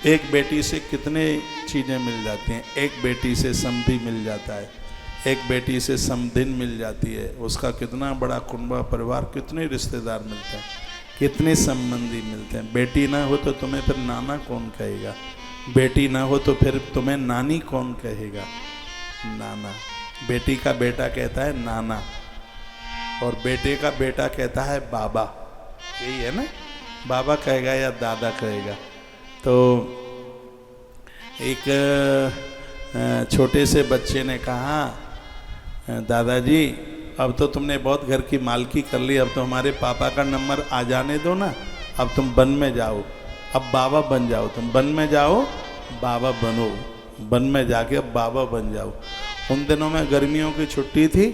एक बेटी से कितने चीज़ें मिल जाती हैं। एक बेटी से समधी मिल जाता है, एक बेटी से समधिन मिल जाती है, उसका कितना बड़ा कुंबा परिवार, कितने रिश्तेदार मिलते हैं, कितने संबंधी मिलते हैं। बेटी ना हो तो तुम्हें फिर नाना कौन कहेगा, बेटी ना हो तो फिर तुम्हें नानी कौन कहेगा, नाना। बेटी का बेटा कहता है नाना और बेटे का बेटा कहता है बाबा, यही है ना, बाबा कहेगा या दादा कहेगा। तो एक छोटे से बच्चे ने कहा, दादाजी अब तो तुमने बहुत घर की मालकी कर ली, अब तो हमारे पापा का नंबर आ जाने दो ना, अब तुम वन में जाओ, अब बाबा बन जाओ, तुम वन में जाओ बाबा बनो, वन में जाके अब बाबा बन जाओ। उन दिनों में गर्मियों की छुट्टी थी,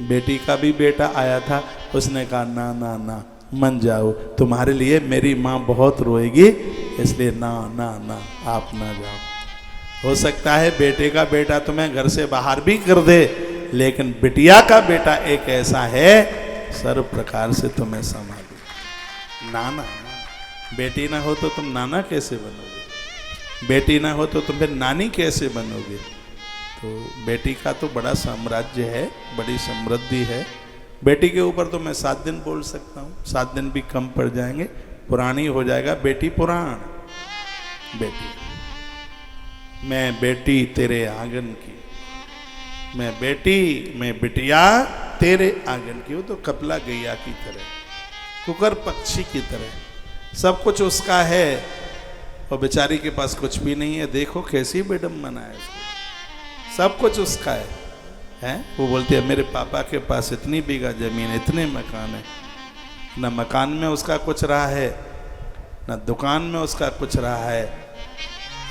बेटी का भी बेटा आया था, उसने कहा ना ना ना मन जाओ, तुम्हारे लिए मेरी माँ बहुत रोएगी, इसलिए ना ना ना आप ना जाओ। हो सकता है बेटे का बेटा तुम्हें घर से बाहर भी कर दे, लेकिन बिटिया का बेटा एक ऐसा है सर्व प्रकार से तुम्हें संभाले। नाना, बेटी ना हो तो तुम नाना कैसे बनोगे, बेटी ना हो तो तुम फिर नानी कैसे बनोगे। तो बेटी का तो बड़ा साम्राज्य है, बड़ी समृद्धि है। बेटी के ऊपर तो मैं 7 दिन बोल सकता हूँ, 7 दिन भी कम पड़ जाएंगे, पुरानी हो जाएगा बेटी पुराण। बेटी, मैं बेटी तेरे आंगन की, मैं बेटी, मैं बिटिया तेरे आंगन की। वो तो कपला गैया की तरह, कुकर पक्षी की तरह, सब कुछ उसका है और बेचारी के पास कुछ भी नहीं है। देखो कैसी बेडम्बना है उसको, सब कुछ उसका है? वो बोलती है मेरे पापा के पास इतनी बीघा जमीन, इतने मकान है, न मकान में उसका कुछ रहा है, न दुकान में उसका कुछ रहा है।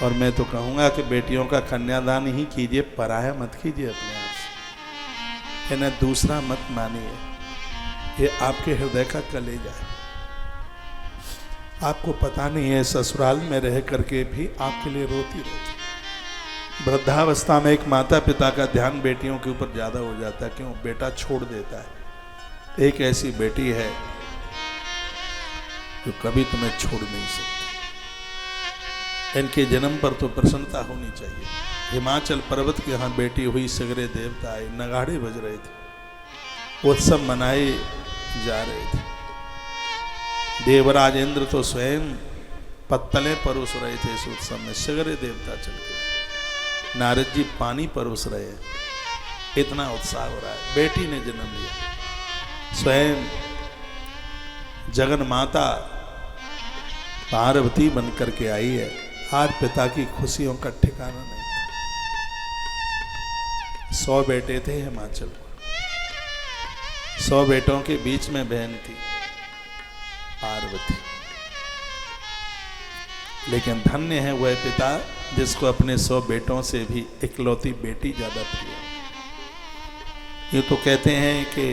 और मैं तो कहूँगा कि बेटियों का कन्यादान ही कीजिए, पराया मत कीजिए अपने आप से, इन्हें दूसरा मत मानिए, ये आपके हृदय का कलेजा है। आपको पता नहीं है ससुराल में रह करके भी आपके लिए रोती रहती। वृद्धावस्था में एक माता पिता का ध्यान बेटियों के ऊपर ज़्यादा हो जाता है, क्यों? बेटा छोड़ देता है। एक ऐसी बेटी है जो कभी तुम्हें छोड़ नहीं सकती। इनके जन्म पर तो प्रसन्नता होनी चाहिए। हिमाचल पर्वत के यहाँ बेटी हुई, सगरे देवता आए, नगाड़े बज रहे थे, उत्सव मनाए जा रहे थे। देवराज इंद्र तो स्वयं पत्तले परोस रहे थे इस उत्सव में, सगरे देवता चल गए। नारद जी पानी परोस रहे हैं, इतना उत्साह हो रहा है। बेटी ने जन्म लिया, स्वयं जगन माता पार्वती बन करके आई है। आज पिता की खुशियों का ठिकाना नहीं था। 100 बेटे थे हिमाचल में, 100 बेटों के बीच में बहन थी पार्वती। लेकिन धन्य है वह पिता जिसको अपने 100 बेटों से भी इकलौती बेटी ज्यादा प्रिय है। ये तो कहते हैं कि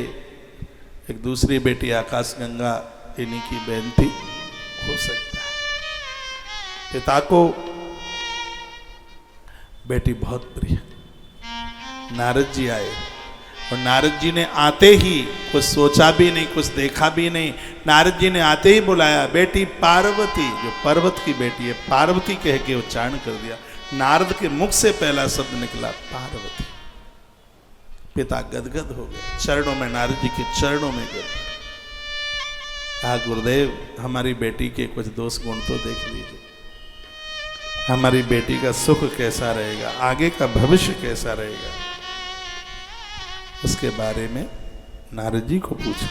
एक दूसरी बेटी आकाश गंगा इन्हीं की बहन थी, हो सकता है। पिता को बेटी बहुत प्रिय। नारद जी आए और नारद जी ने आते ही कुछ सोचा भी नहीं, कुछ देखा भी नहीं, नारद जी ने आते ही बुलाया बेटी पार्वती, जो पर्वत की बेटी है, पार्वती कह के उच्चारण कर दिया। नारद के मुख से पहला शब्द निकला पार्वती। पिता गदगद हो गए, चरणों में, नारद जी के चरणों में गिर कहा, गुरुदेव हमारी बेटी के कुछ दोष गुण तो देख लीजिए, हमारी बेटी का सुख कैसा रहेगा, आगे का भविष्य कैसा रहेगा, उसके बारे में नारद जी को पूछा।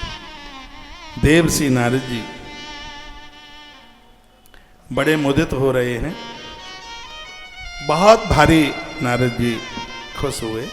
देवर्षि नारद जी बड़े मुदित हो रहे हैं, बहुत भारी नारद जी खुश हुए।